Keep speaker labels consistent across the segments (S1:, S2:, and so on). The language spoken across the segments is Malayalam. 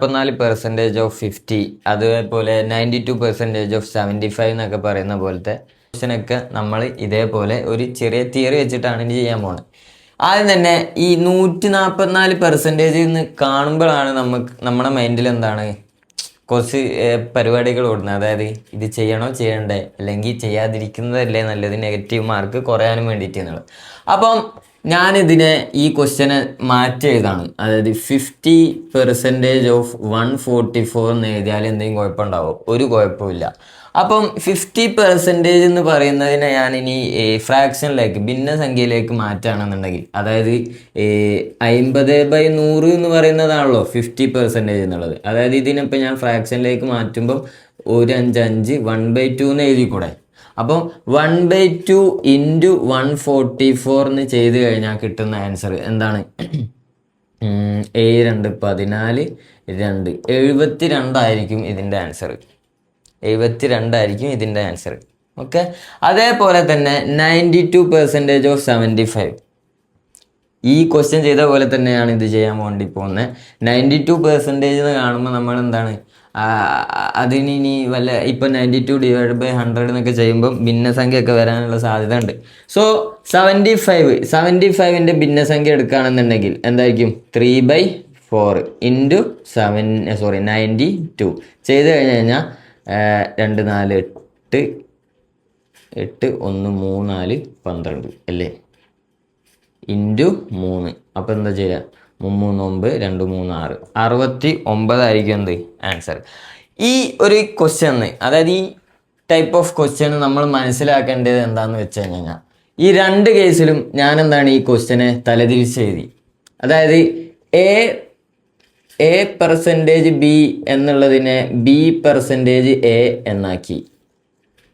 S1: 44% ഓഫ് 50, അതേപോലെ 92% ഓഫ് 75 എന്നൊക്കെ പറയുന്ന പോലത്തെ ക്വസ്റ്റ്യനൊക്കെ നമ്മൾ ഇതേപോലെ ഒരു ചെറിയ തിയറി വെച്ചിട്ടാണ് ഇനി ചെയ്യാൻ പോകുന്നത്. ആദ്യം തന്നെ ഈ 144% എന്ന് കാണുമ്പോഴാണ് നമ്മുടെ മൈൻഡിൽ എന്താണ് കുറച്ച് പരിപാടികൾ ഓടുന്നത്. അതായത് ഇത് ചെയ്യണോ ചെയ്യണ്ടേ, അല്ലെങ്കിൽ ചെയ്യാതിരിക്കുന്നതല്ലേ നല്ലത്, നെഗറ്റീവ് മാർക്ക് കുറയാനും വേണ്ടിയിട്ട് എന്നുള്ളത്. അപ്പം ഞാനിതിനെ ഈ ക്വസ്റ്റ്യനെ മാറ്റി എഴുതാണ്. അതായത് 50% ഓഫ് 144 എന്ന് എഴുതിയാൽ എന്തെങ്കിലും കുഴപ്പമുണ്ടാവും? ഒരു കുഴപ്പമില്ല. അപ്പം 50% എന്ന് പറയുന്നതിനെ ഞാനിനി ഫ്രാക്ഷനിലേക്ക്, ഭിന്നസംഖ്യയിലേക്ക് മാറ്റുകയാണെന്നുണ്ടെങ്കിൽ, അതായത് 50/100 എന്ന് പറയുന്നതാണല്ലോ 50% എന്നുള്ളത്. അതായത് ഇതിനിപ്പോൾ ഞാൻ ഫ്രാക്ഷനിലേക്ക് മാറ്റുമ്പം 1/5 1/2 എന്ന് എഴുതിക്കൂടെ? അപ്പം 1/2 ഇൻറ്റു 144 എന്ന് ചെയ്ത് കഴിഞ്ഞാൽ കിട്ടുന്ന ആൻസർ എന്താണ്? 7 2 14 2 72 ആയിരിക്കും ഇതിൻ്റെ ആൻസർ. 72 ആയിരിക്കും ഇതിൻ്റെ ആൻസർ. ഓക്കെ. അതേപോലെ തന്നെ 92% ഓഫ് 75. ഈ ക്വസ്റ്റ്യൻ ചെയ്ത പോലെ തന്നെയാണ് ഇത് ചെയ്യാൻ വേണ്ടി പോകുന്നത്. 92% എന്ന് കാണുമ്പോൾ നമ്മൾ എന്താണ് അതിനി വല്ല ഇപ്പം 92/100 എന്നൊക്കെ ചെയ്യുമ്പോൾ ഭിന്നസംഖ്യ ഒക്കെ വരാനുള്ള സാധ്യത ഉണ്ട്. സോ 75ൻ്റെ ഭിന്നസംഖ്യ എടുക്കുകയാണെന്നുണ്ടെങ്കിൽ എന്തായിരിക്കും? 3/4 ഇൻറ്റു 92 ചെയ്ത് കഴിഞ്ഞാൽ 2 4 8 8 1 3 4 12 അല്ലേ? ഇൻറ്റു 3. അപ്പോൾ എന്താ ചെയ്യുക? 3 9 2 3 6 69 ആയിരിക്കും എന്ത് ആൻസർ. ഈ ഒരു ക്വസ്റ്റ്യന്, അതായത് ഈ ടൈപ്പ് ഓഫ് ക്വസ്റ്റ്യൻ നമ്മൾ മനസ്സിലാക്കേണ്ടത് എന്താണെന്ന് വെച്ച് കഴിഞ്ഞാൽ, ഈ രണ്ട് കേസിലും ഞാൻ എന്താണ് ഈ ക്വസ്റ്റ്യനെ തലതിരിച്ച് എഴുതി. അതായത് A% B എന്നുള്ളതിനെ B% A എന്നാക്കി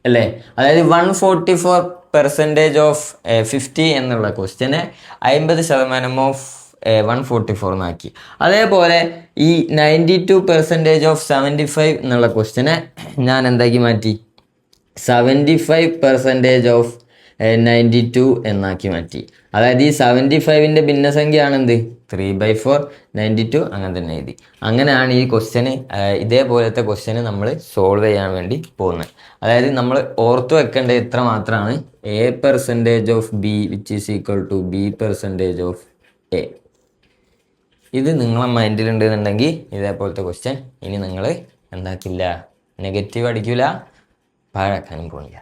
S1: അല്ലേ? അതായത് 144% ഓഫ് 50 എന്നുള്ള ക്വസ്റ്റ്യനെ 50% ഓഫ് 144 എന്നാക്കി. അതേപോലെ ഈ 92% ഓഫ് 75 എന്നുള്ള ക്വസ്റ്റ്യനെ ഞാൻ എന്താക്കി മാറ്റി? 75% ഓഫ് 92 എന്നാക്കി മാറ്റി. അതായത് ഈ 75ൻ്റെ ഭിന്നസംഖ്യ ആണെന്ത്? 3/4 92 അങ്ങനെ തന്നെ എഴുതി. അങ്ങനെയാണ് ഈ ക്വസ്റ്റ്യന്, ഇതേപോലത്തെ ക്വസ്റ്റ്യന് നമ്മൾ സോൾവ് ചെയ്യാൻ വേണ്ടി പോകുന്നത്. അതായത് നമ്മൾ ഓർത്ത് വെക്കേണ്ടത് ഇത്ര മാത്രമാണ്: A% of B which is equal to B% of A. ഇത് നിങ്ങളെ മൈൻഡിലുണ്ടെന്നുണ്ടെങ്കിൽ ഇതേപോലത്തെ ക്വസ്റ്റ്യൻ ഇനി നിങ്ങൾ എന്താക്കില്ല, നെഗറ്റീവ് അടിക്കില്ല, പാഴാക്കാനും പോകില്ല.